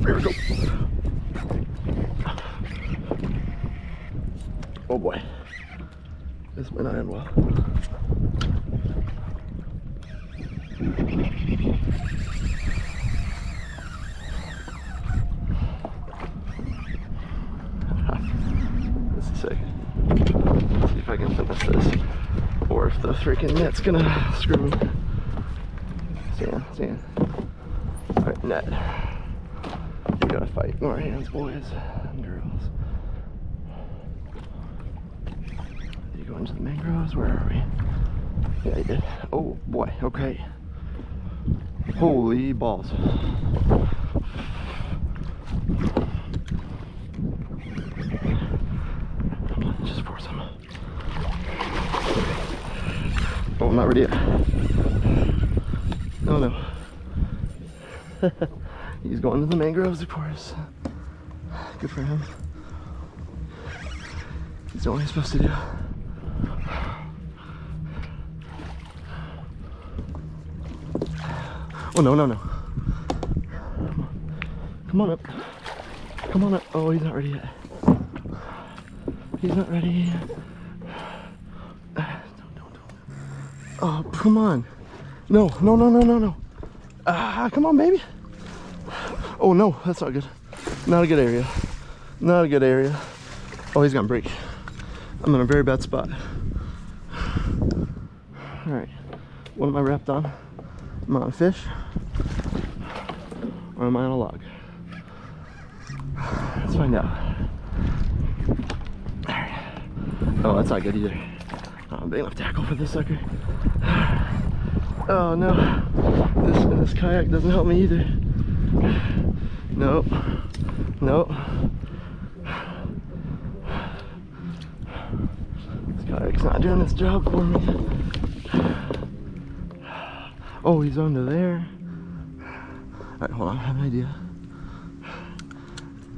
Here we go. Oh boy. This might not end well. This is sick. Let's see if I can finish this. Or if the freaking net's gonna screw me. Stand. Alright, net. We gotta fight in our hands, boys and girls. Did you go into the mangroves? Where are we? Yeah, you did. Oh boy, okay. Holy balls. Just pour some. Oh, I'm not ready yet. Oh no. He's going to the mangroves, of course. Good for him. He's doing what he's supposed to do. Oh no. Come on up. Come on up. Oh, he's not ready yet. He's not ready. Don't. Oh, come on. No. Come on, baby. Oh no, that's not good. Not a good area. Not a good area. Oh, he's gonna break. I'm in a very bad spot. All right, what am I wrapped on? Am I on a fish? Or am I on a log? Let's find out. All right. Oh, that's not good either. Not a big enough tackle for this sucker. Oh no, this kayak doesn't help me either. Nope. This kayak's not doing its job for me. Oh, he's under there. Alright, hold on, I have an idea.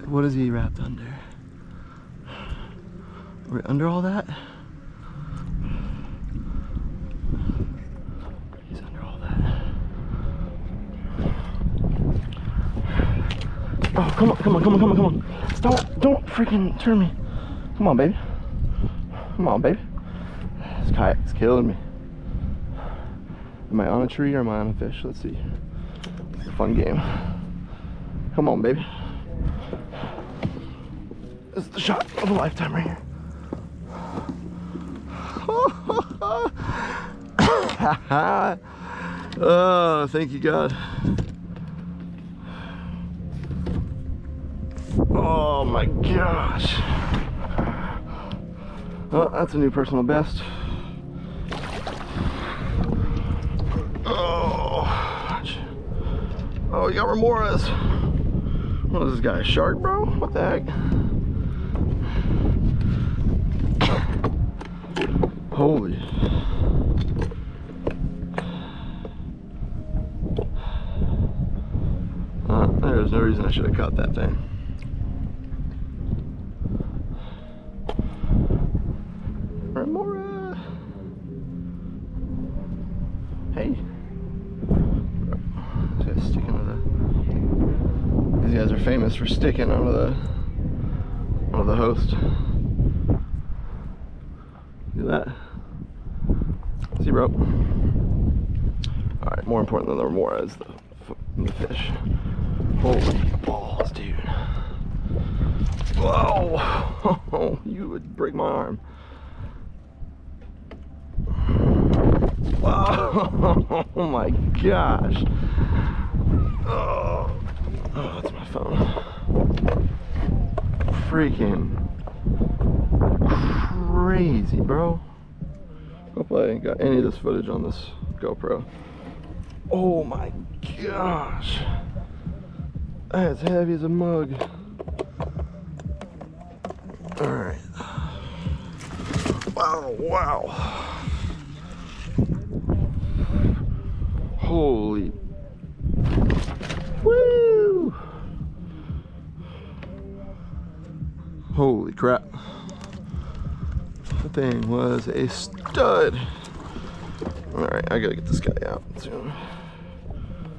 What is he wrapped under? Are we under all that? He's under all that. Oh, come on. Don't freaking turn me. Come on, baby. This kayak's killing me. Am I on a tree or am I on a fish? Let's see. It's a fun game. Come on, baby. This is the shot of a lifetime right here. Oh, thank you, God. Oh my gosh. Oh, that's a new personal best. Oh, you got remoras. What is this guy, a shark, bro? What the heck? Holy. There's no reason I should have caught that thing. Remora. Hey. Just sticking to the. These guys are famous for sticking onto the host. Do that. See rope. Alright, more important than the remora is the fish. Holy balls, dude. Whoa! You would break my arm. Wow! Oh my gosh. Oh, that's my phone. Freaking crazy, bro. Hopefully I ain't got any of this footage on this GoPro. Oh my gosh. That's heavy as a mug. Alright. Wow. Holy. Woo! Holy crap. That thing was a stud. Alright, I gotta get this guy out soon.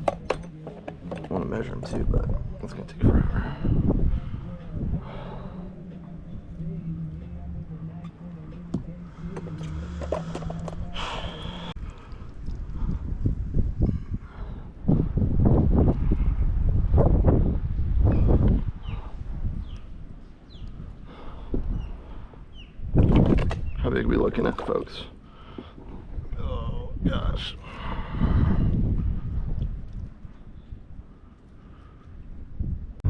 I want to measure them too, but it's gonna take forever. How big are we looking at, folks? Oh gosh.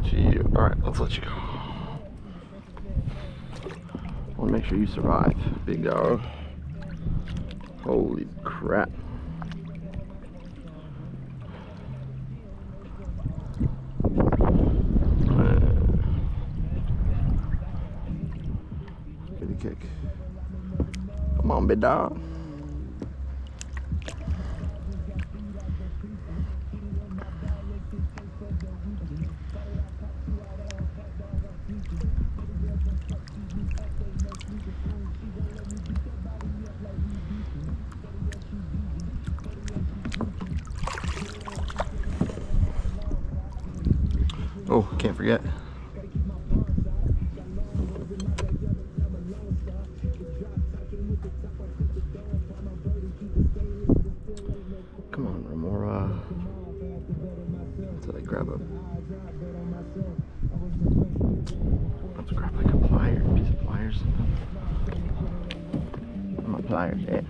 Gee, alright, let's let you go. I want to make sure you survive, big dog. Holy crap. Get a kick. Come on, big dog. Oh, can't forget. Come on, Remora. Until I grab a. Let's grab like a plier, piece of pliers. Where my pliers at?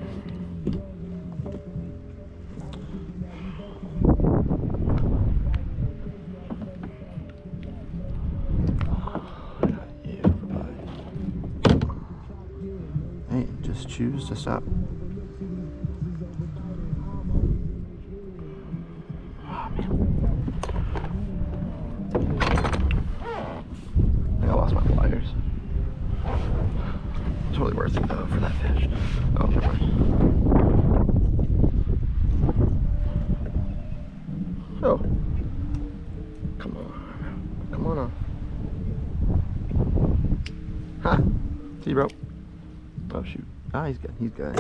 Hey, just choose to stop. Oh, man. I think I lost my pliers. Totally worth it though for that fish. Oh, never mind. Oh. Come on. Come on. Ha! See, bro. Oh shoot. Ah, he's good. He's good.